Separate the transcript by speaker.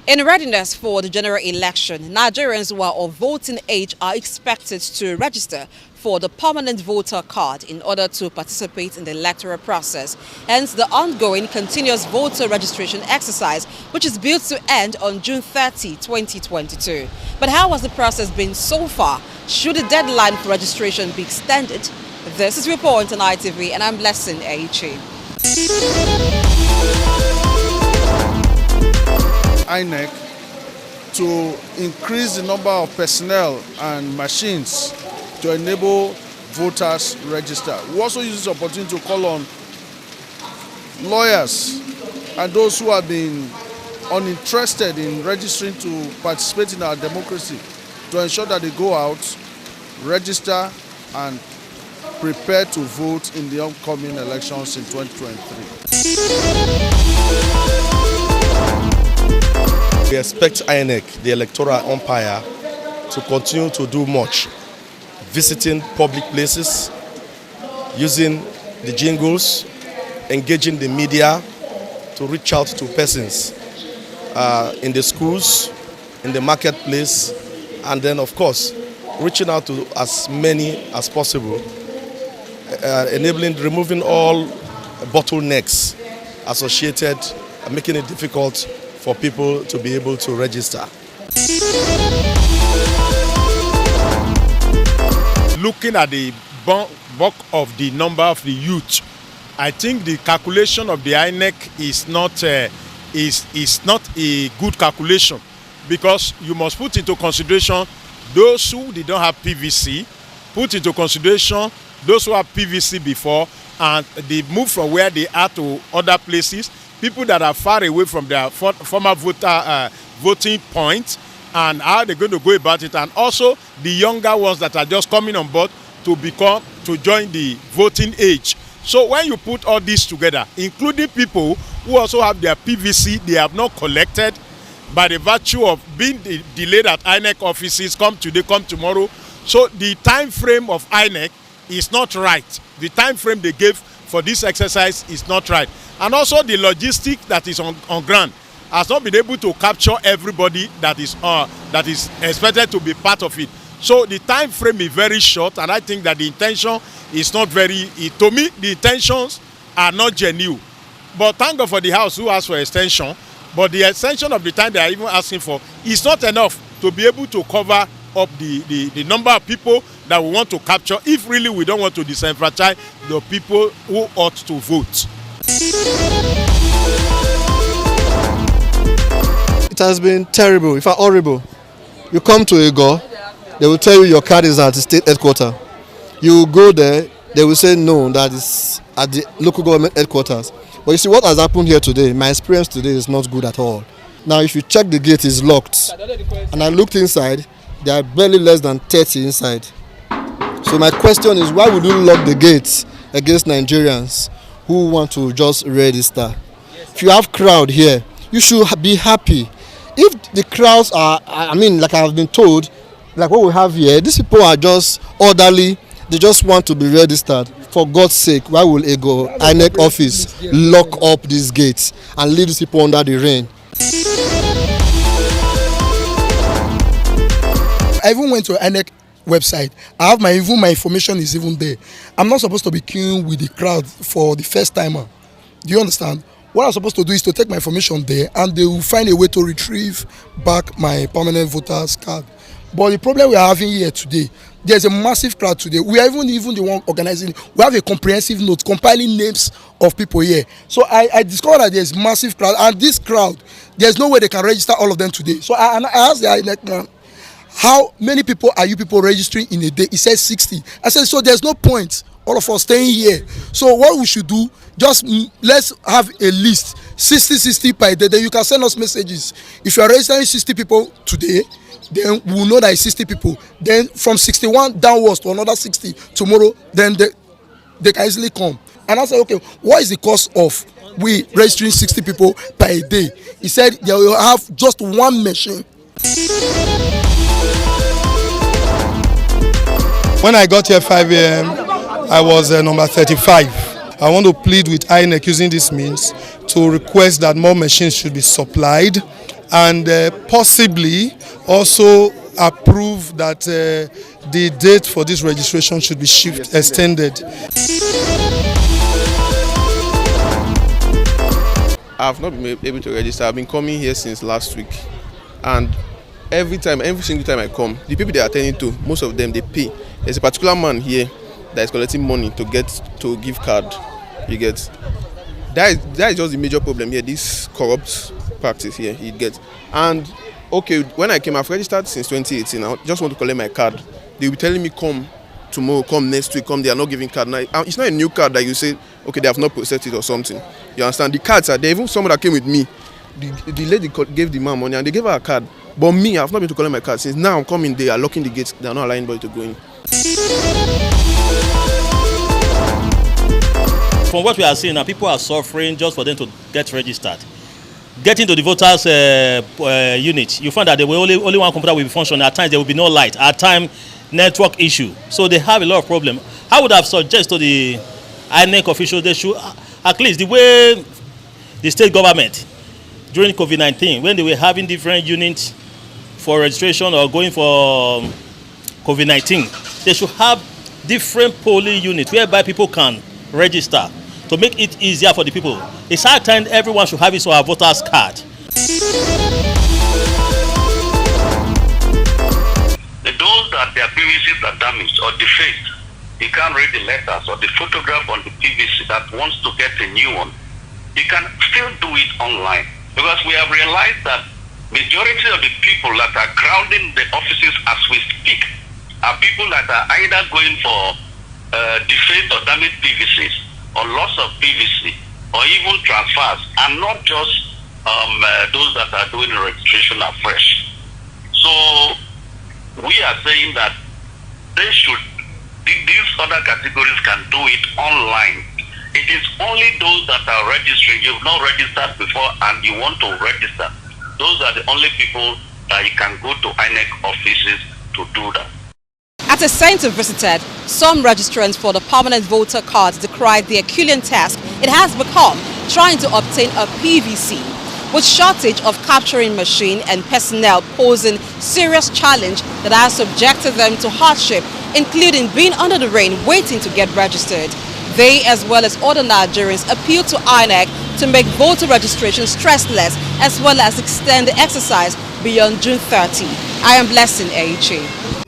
Speaker 1: In readiness for the general election, Nigerians who are of voting age are expected to register for the permanent voter card in order to participate in the electoral process. Hence, the ongoing continuous voter registration exercise, which is built to end on June 30, 2022. But how has the process been so far? Should the deadline for registration be extended? This is Report on ITV, and I'm Blessing Aichi.
Speaker 2: INEC to increase the number of personnel and machines to enable voters register. We also use this opportunity to call on lawyers and those who have been uninterested in registering to participate in our democracy to ensure that they go out, register and prepare to vote in the upcoming elections in 2023.
Speaker 3: We expect INEC, the electoral umpire, to continue to do much, visiting public places, using the jingles, engaging the media to reach out to persons in the schools, in the marketplace, and then of course reaching out to as many as possible, removing all bottlenecks associated, making it difficult for people to be able to register.
Speaker 4: Looking at the bulk of the number of the youth, I think the calculation of the INEC is not a good calculation, because you must put into consideration those who did not have PVC, put into consideration those who have PVC before, and they move from where they are to other places, people that are far away from their former voting point, and how they're going to go about it, and also the younger ones that are just coming on board to join the voting age. So when you put all this together, including people who also have their PVC they have not collected by the virtue of being delayed at INEC offices, come today, come tomorrow. So the time frame of INEC is not right. The time frame they gave for this exercise is not right. And also the logistic that is on ground has not been able to capture everybody that is expected to be part of it. So the time frame is very short, and I think that the intention is not to me, the intentions are not genuine. But thank God for the House who asked for extension, but the extension of the time they are even asking for is not enough to be able to cover up the number of people that we want to capture, if really we don't want to disenfranchise the people who ought to vote.
Speaker 5: It has been terrible, in fact horrible. You come to Ego, they will tell you your card is at the state headquarters. You go there, they will say no, that is at the local government headquarters. But you see what has happened here today, my experience today is not good at all. Now if you check the gate, it's locked. And I looked inside, there are barely less than 30 inside. So my question is, why would you lock the gates against Nigerians who want to just register? If you have crowd here, you should be happy. If the crowds are, like I've been told, like what we have here, these people are just orderly, they just want to be registered. For God's sake, why will INEC office lock up these gates and leave these people under the rain?
Speaker 6: I even went to INEC website. I have my information is even there. I'm not supposed to be queuing with the crowd for the first timer. Do you understand? What I'm supposed to do is to take my information there, and they will find a way to retrieve back my permanent voter's card. But the problem we are having here today, there's a massive crowd today. We are even the one organizing it. We have a comprehensive note compiling names of people here. So I discovered that there's massive crowd, and this crowd, there's no way they can register all of them today. So I asked the INEC man, how many people are you people registering in a day? He said 60. I said, so there's no point all of us staying here. So what we should do, just let's have a list, 60 per day. Then you can send us messages. If you are registering 60 people today, then we will know that it's 60 people. Then from 61 downwards to another 60 tomorrow, then they can easily come. And I said, okay, what is the cost of we registering 60 people per day? He said they will have just one machine.
Speaker 5: When I got here 5 a.m., I was number 35. I want to plead with INEC using this means to request that more machines should be supplied
Speaker 6: and possibly also approve that the date for this registration should be extended.
Speaker 7: I've not been able to register. I've been coming here since last week, and every single time I come, the people they are attending to, most of them they pay. There's a particular man here that is collecting money to give card. You get that is just the major problem here. This corrupt practice here. You get. And okay, when I came, I've registered since 2018. I just want to collect my card. They will be telling me come tomorrow, come next week, come. They are not giving card. Now it's not a new card that you say okay they have not processed it or something. You understand? The cards are there. Even someone that came with me, the lady gave the man money and they gave her a card. But me, I've not been to collect my card since now. I'm coming. They are locking the gates. They are not allowing anybody to go in.
Speaker 8: From what we are seeing now, people are suffering just for them to get registered. Getting to the voters unit, you find that there will only one computer will be functioning. At times there will be no light. At times network issue. So they have a lot of problems. I would have suggested to the INEC officials they should at least the way the state government during COVID-19 when they were having different units for registration or going for COVID-19, they should have different polling units whereby people can register to make it easier for the people. It's high time everyone should have it on a voter's card.
Speaker 9: Those that their PVCs are damaged or defaced, you can't read the letters or the photograph on the PVC that wants to get a new one, you can still do it online. Because we have realized that majority of the people that are crowding the offices as we speak are people that are either going for defaced or damaged PVCs or loss of PVC or even transfers, and not just those that are doing registration afresh. So we are saying that these other categories can do it online. It is only those that are registering. You've not registered before and you want to register. Those are the only people that you can go to INEC offices to do that.
Speaker 1: At a center visited, some registrants for the permanent voter cards decried the Herculean task it has become trying to obtain a PVC, with shortage of capturing machine and personnel posing serious challenge that has subjected them to hardship, including being under the rain waiting to get registered. They, as well as other Nigerians, appeal to INEC to make voter registration stressless as well as extend the exercise beyond June 30. I am Blessing AHA.